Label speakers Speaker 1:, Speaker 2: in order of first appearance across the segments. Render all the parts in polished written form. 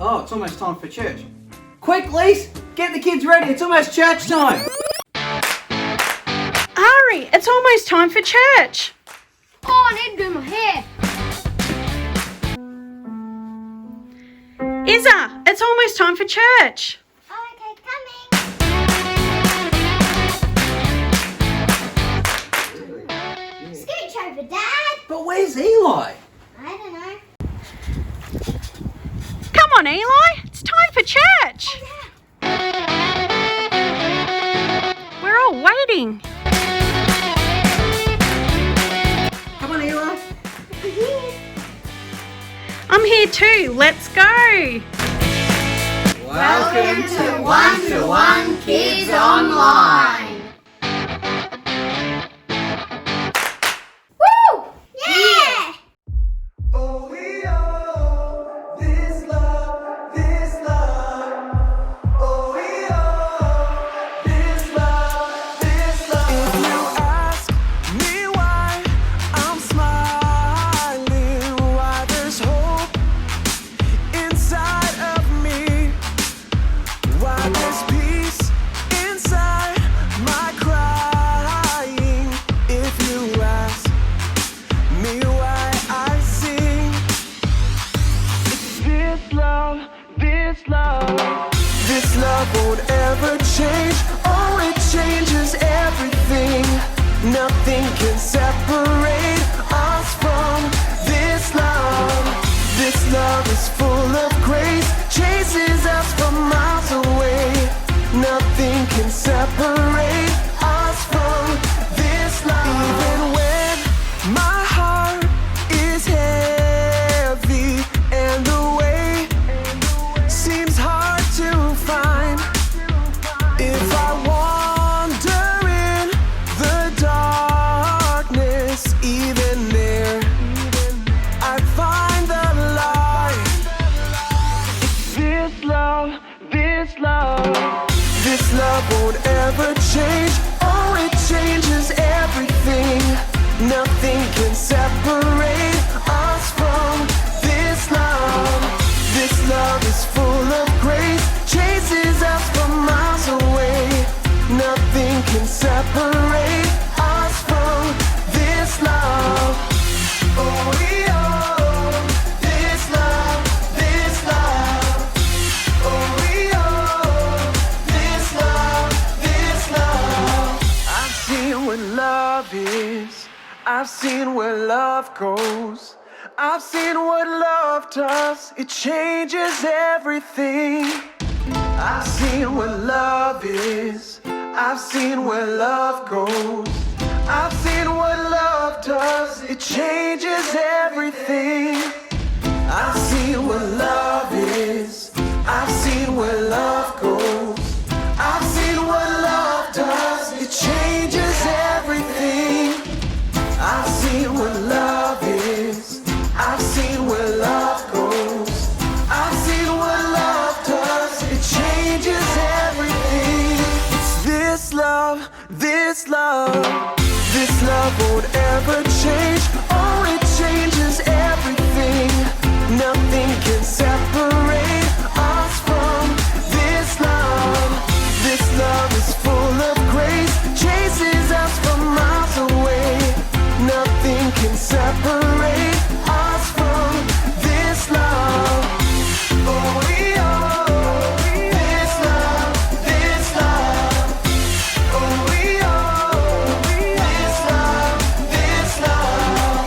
Speaker 1: Oh, it's almost time for church. Quick, Lise, get the kids ready. It's almost church time.
Speaker 2: Ari, it's almost time for church.
Speaker 3: Oh, I need to do my hair.
Speaker 2: Izza, it's almost time for church.
Speaker 3: Okay, coming. Scooch over, Dad.
Speaker 1: But where's Eli?
Speaker 3: I don't know.
Speaker 2: Come on, Eli, it's time for church. We're all waiting.
Speaker 1: Come on, Eli.
Speaker 2: I'm here too. Let's go.
Speaker 1: Welcome
Speaker 3: to one-to-one Kids Online. Woo! Yeah!
Speaker 4: Oh, we owe this love, this love. Oh, we owe this love, this love. If you ask me why I'm smiling, why there's hope inside of me, why there's peace inside my crying. If you ask me why I sing, this love, this love. This love won't ever change. Oh, it changes everything. Nothing can separate us from this love. This love is full of grace, chases us from miles away. Nothing can separate us from this love. Even when my heart is heavy and the way seems hard to find, if I wander in the darkness, even there I find the light. This love, this love, this love won't ever change. Oh, it changes everything. Nothing can separate us from this love. This love is full of grace, chases us from miles away. Nothing can separate us from this love. Oh, we owe this love, this love. Oh, we owe this love, this love. I've seen what love is. I've seen where love goes. I've seen what love does. It changes everything. I've seen what love is. I've seen where love goes. I've seen what love does. It changes everything. I've seen what love is. I've seen where love goes. I've seen what love does. It changes everything. I've seen what love is. I've seen where love goes. I've seen what love does. It changes everything. It's this love, this love. This love won't ever change. Oh, it changes everything. Nothing can separate us from this love. This love is full of grace, chases us from miles away. Nothing can separate us from this love. Oh, we owe this love, this love. Oh, we owe this love, this love.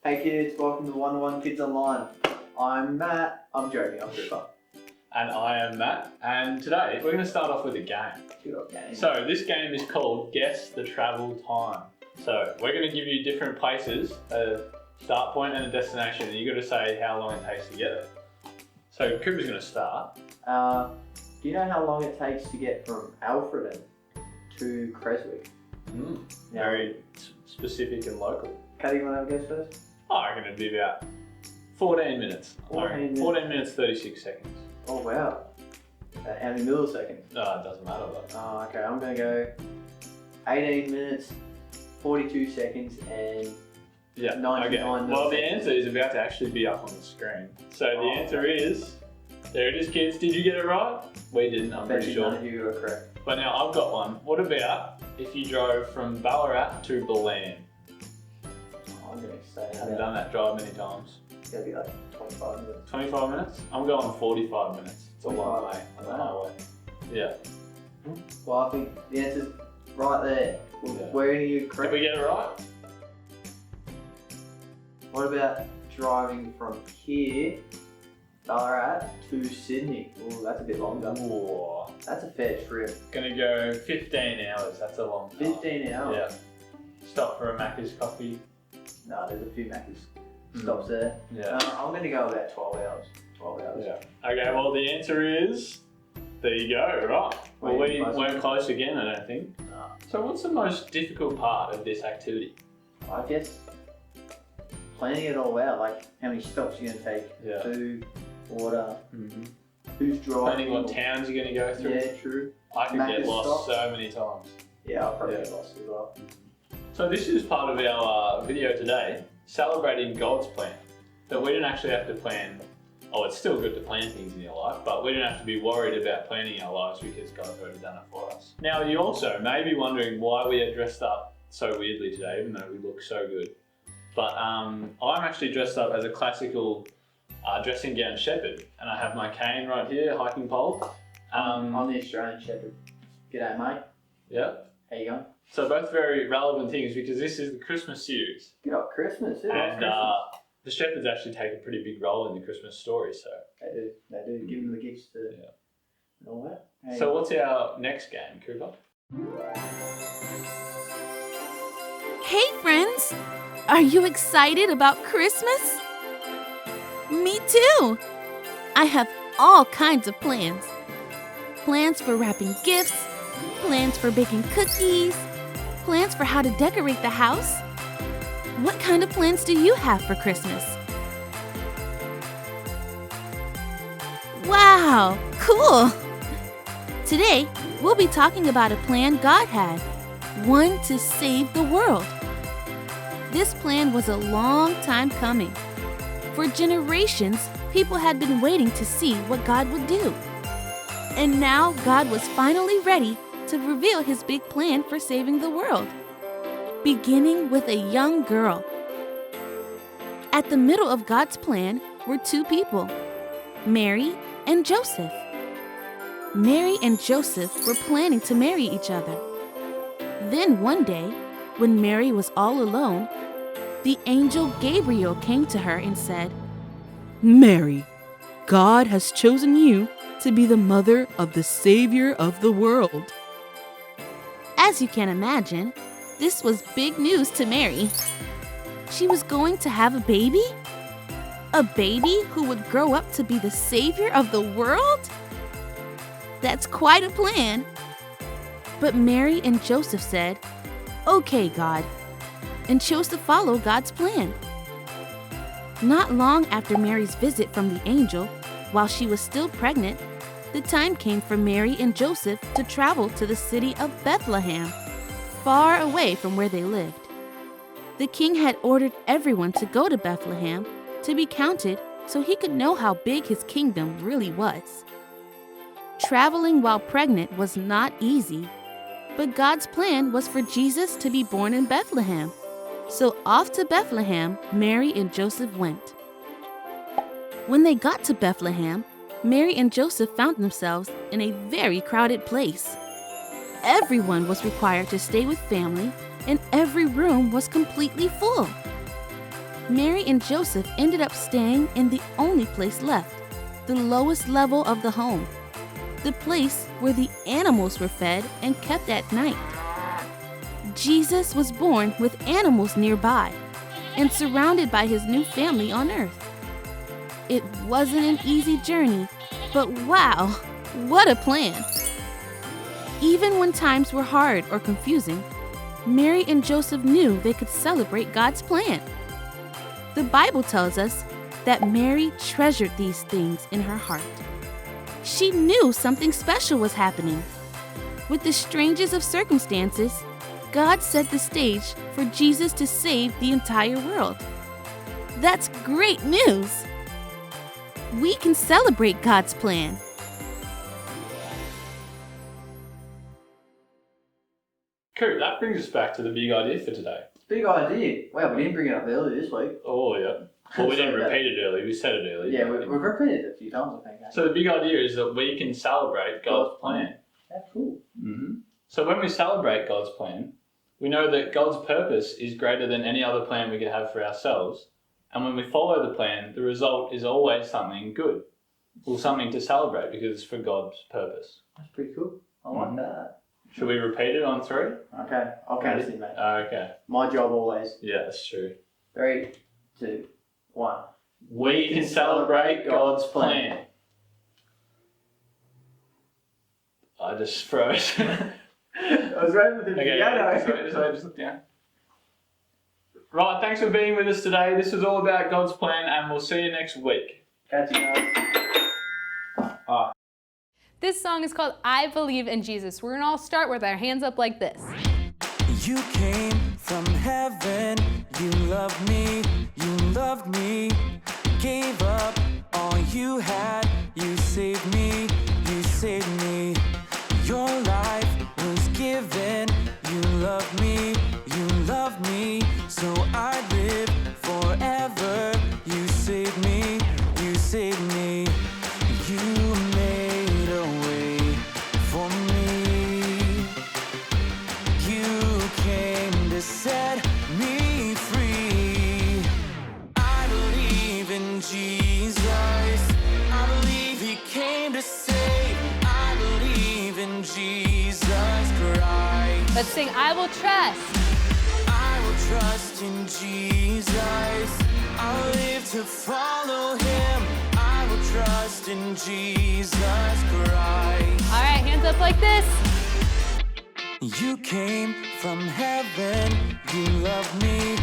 Speaker 1: Hey kids, welcome to one2one Kids Online. I'm Matt. I'm joking, I'm Cooper.
Speaker 5: And I am Matt, and today we're going to start off with a game.
Speaker 1: Good old game.
Speaker 5: So this game is called Guess the Travel Time. So we're going to give you different places, a start point and a destination, and you've got to say how long it takes to get there. So Cooper's going to start.
Speaker 1: Do you know how long it takes to get from Alfredton to Creswick?
Speaker 5: Very specific and local.
Speaker 1: Cuddy, you want to have a guess first?
Speaker 5: I reckon it'd be about 14 minutes.
Speaker 1: 14
Speaker 5: minutes, 36 seconds.
Speaker 1: Oh wow. How many milliseconds?
Speaker 5: No, it doesn't matter though.
Speaker 1: Oh, okay, I'm going to go 18 minutes, 42 seconds, and
Speaker 5: Yeah,
Speaker 1: 99
Speaker 5: Well, the
Speaker 1: milliseconds.
Speaker 5: answer is about to actually be up on the screen. So the
Speaker 1: Oh.
Speaker 5: answer is, there it is kids. Did you get it right? We didn't, I'm
Speaker 1: Bet
Speaker 5: pretty
Speaker 1: you none
Speaker 5: sure.
Speaker 1: of you are correct.
Speaker 5: But now I've got one. What about if you drove from Ballarat to Balan?
Speaker 1: Oh, I'm going to say
Speaker 5: I haven't done that drive many times.
Speaker 1: it's going to be like 25 minutes.
Speaker 5: 25 minutes? I'm going 45 minutes. It's a long
Speaker 1: 25.
Speaker 5: way on the highway. Yeah.
Speaker 1: Well, I think the answer's right there.
Speaker 5: Yeah.
Speaker 1: Where are you
Speaker 5: Did
Speaker 1: correct?
Speaker 5: we get it right?
Speaker 1: What about driving from here, Ballarat, to Sydney? Oh, that's a bit longer.
Speaker 5: Ooh.
Speaker 1: That's a fair trip.
Speaker 5: Gonna go 15 hours. That's a long time.
Speaker 1: 15 hours.
Speaker 5: Yeah. Stop for a Macca's coffee.
Speaker 1: No, there's a few Macca's stops there.
Speaker 5: Yeah.
Speaker 1: I'm going to go about 12 hours. 12 hours.
Speaker 5: Yeah. Okay, well the answer is, there you go, right. Well, we weren't close again, I don't think.
Speaker 1: No.
Speaker 5: So what's the most difficult part of this activity?
Speaker 1: I guess planning it all out, like how many stops you're going to take,
Speaker 5: Yeah.
Speaker 1: food, water,
Speaker 5: Mm-hmm.
Speaker 1: who's driving.
Speaker 5: Planning what towns you're going to go through.
Speaker 1: Yeah, true.
Speaker 5: I could get
Speaker 1: Macca's
Speaker 5: lost
Speaker 1: stops.
Speaker 5: so many times.
Speaker 1: Yeah, I'll probably
Speaker 5: Yeah.
Speaker 1: get lost as well.
Speaker 5: So this is part of our video today, celebrating God's plan. That we didn't actually have to plan. Oh, it's still good to plan things in your life, but we don't have to be worried about planning our lives because God's already done it for us. Now, you also may be wondering why we are dressed up so weirdly today, even though we look so good. But I'm actually dressed up as a classical dressing gown shepherd, and I have my cane right here, hiking pole.
Speaker 1: I'm the Australian Shepherd. G'day, mate.
Speaker 5: Yeah.
Speaker 1: How you going?
Speaker 5: So both very relevant things because this is the Christmas series.
Speaker 1: Good old Christmas, isn't it?
Speaker 5: And
Speaker 1: Christmas.
Speaker 5: the shepherds actually take a pretty big role in the Christmas story. So,
Speaker 1: They do. Give them the gifts to
Speaker 5: Yeah.
Speaker 1: and all that. Hey,
Speaker 5: so what's our next game, Cooper?
Speaker 6: Hey friends! Are you excited about Christmas? Me too! I have all kinds of plans. Plans for wrapping gifts, plans for baking cookies, plans for how to decorate the house. What kind of plans do you have for Christmas? Wow, cool! Today, we'll be talking about a plan God had, one to save the world. This plan was a long time coming. For generations, people had been waiting to see what God would do. And now God was finally ready to reveal his big plan for saving the world, beginning with a young girl. At the middle of God's plan were two people, Mary and Joseph. Mary and Joseph were planning to marry each other. Then one day, when Mary was all alone, the angel Gabriel came to her and said, "Mary, God has chosen you to be the mother of the Savior of the world." As you can imagine, this was big news to Mary. She was going to have a baby? A baby who would grow up to be the Savior of the world? That's quite a plan. But Mary and Joseph said, "Okay, God," and chose to follow God's plan. Not long after Mary's visit from the angel, while she was still pregnant, the time came for Mary and Joseph to travel to the city of Bethlehem, far away from where they lived. The king had ordered everyone to go to Bethlehem to be counted so he could know how big his kingdom really was. Traveling while pregnant was not easy, but God's plan was for Jesus to be born in Bethlehem. So off to Bethlehem, Mary and Joseph went. When they got to Bethlehem, Mary and Joseph found themselves in a very crowded place. Everyone was required to stay with family, and every room was completely full. Mary and Joseph ended up staying in the only place left, the lowest level of the home, the place where the animals were fed and kept at night. Jesus was born with animals nearby and surrounded by his new family on earth. It wasn't an easy journey, but wow, what a plan! Even when times were hard or confusing, Mary and Joseph knew they could celebrate God's plan. The Bible tells us that Mary treasured these things in her heart. She knew something special was happening. With the strangest of circumstances, God set the stage for Jesus to save the entire world. That's great news! We can celebrate God's plan.
Speaker 5: Cool, that brings us back to the big idea for today.
Speaker 1: Big idea. Wow, we didn't bring it up early this week.
Speaker 5: Oh, yeah. Well, we didn't repeat it early, we said it early.
Speaker 1: Yeah, we've repeated it a few times, I think.
Speaker 5: So the big idea is that we can celebrate God's plan.
Speaker 1: That's cool.
Speaker 5: So when we celebrate God's plan, we know that God's purpose is greater than any other plan we could have for ourselves. And when we follow the plan, the result is always something good. Well, something to celebrate because it's for God's purpose.
Speaker 1: That's pretty cool. I like that.
Speaker 5: Should we repeat it on 3?
Speaker 1: Okay, I'll count us in, mate.
Speaker 5: Okay.
Speaker 1: My job always.
Speaker 5: Yeah, that's true.
Speaker 1: 3, 2, 1.
Speaker 5: We can celebrate God's plan. I just froze.
Speaker 1: I was ready with the piano.
Speaker 5: So I just look down. Right, thanks for being with us today. This was all about God's plan, and we'll see you next week.
Speaker 1: Catch you guys.
Speaker 7: This song is called I Believe in Jesus. We're going to all start with our hands up like this.
Speaker 4: You came from heaven, you loved me, gave up all you had, you saved me, your life was given, you loved me, so I live forever, you saved me, you made a way for me, you came to set me free. I believe in Jesus, I believe he came to save, I believe in Jesus Christ.
Speaker 7: Let's sing I Will Trust.
Speaker 4: I will trust in Jesus, I'll live to follow him, I will trust in Jesus Christ.
Speaker 7: All right, hands up like this.
Speaker 4: You came from heaven, you loved me,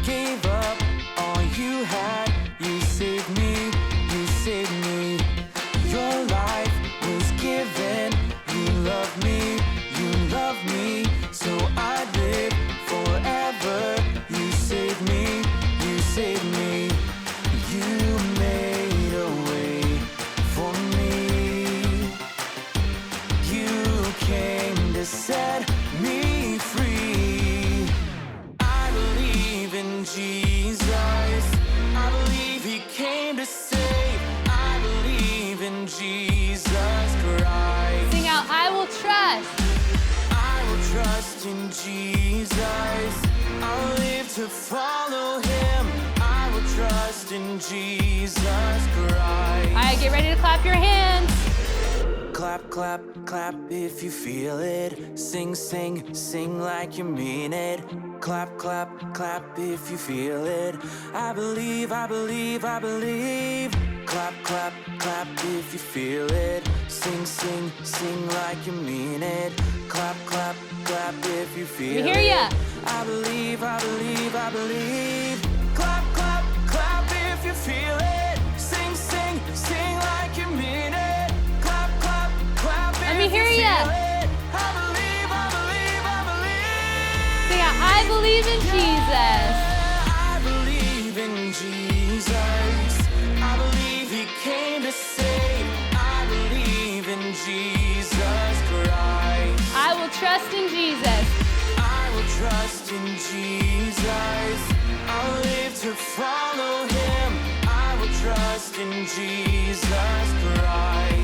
Speaker 4: gave up all you had, you saved me, your life was given, you loved me, so I live forever, you saved me, you made a way for me, you came to set me free. I believe in Jesus, I believe he came to save, I believe in Jesus Christ.
Speaker 7: Sing out I Will Trust.
Speaker 4: I will trust in Jesus, I'll live to follow him, I will trust in Jesus Christ.
Speaker 7: All right, get ready to clap your hands.
Speaker 4: Clap, clap, clap if you feel it. Sing, sing, sing like you mean it. Clap, clap, clap if you feel it. I believe, I believe, I believe. Clap, clap, clap if you feel it. Sing, sing, sing like you mean it. Clap, clap, clap if you feel it.
Speaker 7: We hear ya.
Speaker 4: I believe, I believe, I believe. Clap, clap, clap if you feel it. Sing, sing, sing like you mean it. Clap, clap, clap if
Speaker 7: Let me hear
Speaker 4: you
Speaker 7: ya.
Speaker 4: feel it. I believe, I believe, I believe.
Speaker 7: Sing out I Believe in Jesus.
Speaker 4: I believe in Jesus. I believe he came to save. I believe in Jesus Christ.
Speaker 7: I will trust in Jesus.
Speaker 4: I will trust in Jesus. I'll live to follow him. I will trust in Jesus Christ.